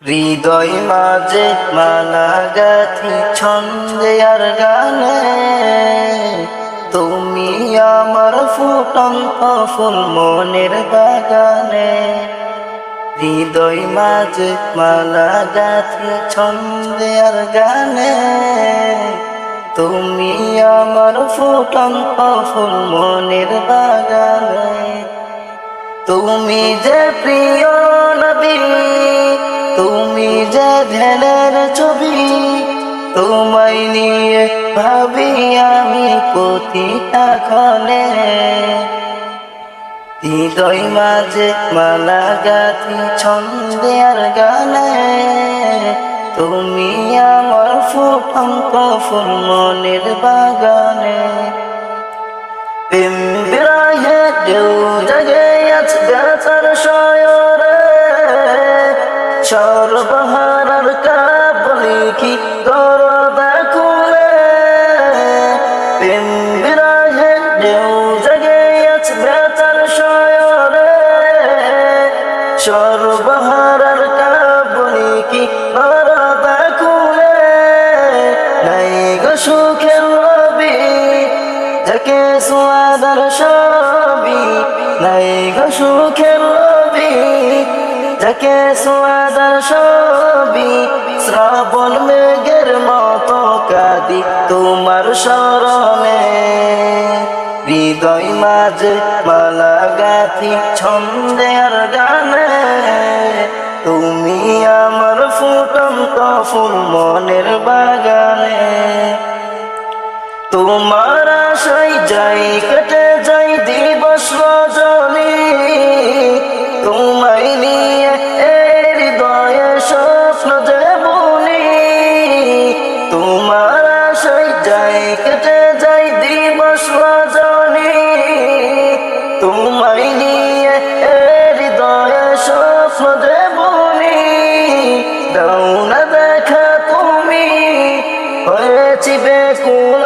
হৃদয় মাঝে মালা গাথি ছন্দে আর গানে, তুমি আমার ফুটন্ত ফুল মনের বাগানে। হৃদয় মাঝে মালা গাথি ছন্দে আর গানে, তুমি আমার ফুটন্ত ফুল মনের বাগানে। তুমি যে প্রিয় নবী, তুমি যে ধ্যানের ছবি, তোমায় নিয়ে ভাবি আমি প্রতিটা ক্ষণে। হৃদয় মাঝে মালা গাথি ছন্দে আর গানে, তুমি আমার ফুটন্ত ফুল মনের বাগানে। প্রেম বিরাহে ঢেউ জাগে আজ ব্যথার শয়রে, সর্বহারার কাবলি কি দরদা খুলে। প্রেম বিরাহে ঢেউ জাগে আজ ব্যথার শয়রে, সর্বহারার কাবলি কি দরদা খুলে। নাই গো সুখের রবি যাকে সোয়াদার সবই, নাই গো সুখের রবি যাকে সোয়াদার সবই। শ্রাবণ মেঘের মতো কাঁদি তোমার স্মরণে, হৃদয় মাঝে মালা গাথি ছন্দে আর গানে, তুমি আমার ফুটন্ত ফুল মনের বাগানে। তোমার আশায় যাই কেটে যাই দিবস রজনী, তোমায় নিয়ে হৃদয়ে স্বপ্ন যে বুনি। তোমার আশায় যাই কেটে যাই দিবস রজনী, তোমায় নিয়ে হৃদয়ে স্বপ্ন যে বুনি। দাও না দেখা তুমি হয়েছি বেকুল,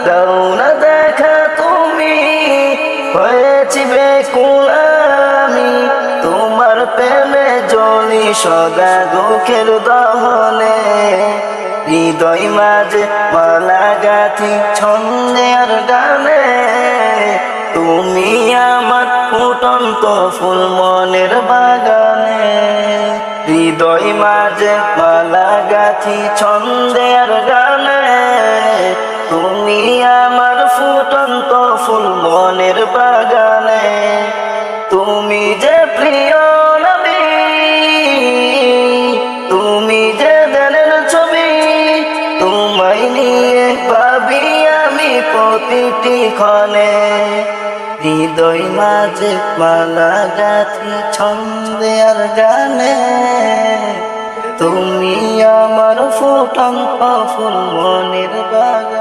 দাও না দেখা তুমি হয়েছি বেকুল আমি। তোমার প্রেমে জ্বলি সদা দুঃখের দহনে, হৃদয় মাঝে মালা গাথি ছন্দে আর গানে, তুমি আমার ফুটন্ত ফুল মনের বাগানে। হৃদয় মাঝে মালা গাথি ছন্দে আর গানে, তুমি আমার ফুটন্ত ফুল মনের বাগানে। তুমি যে প্রিয় নবী, তুমি যে ধ্যানের ছবি, তোমায় নিয়ে ভাবি আমি প্রতিটি ক্ষণে। হৃদয় মাঝে মালা গাথি ছন্দে আর গানে, তুমি আমার ফুটন্ত ফুল মনের বাগানে।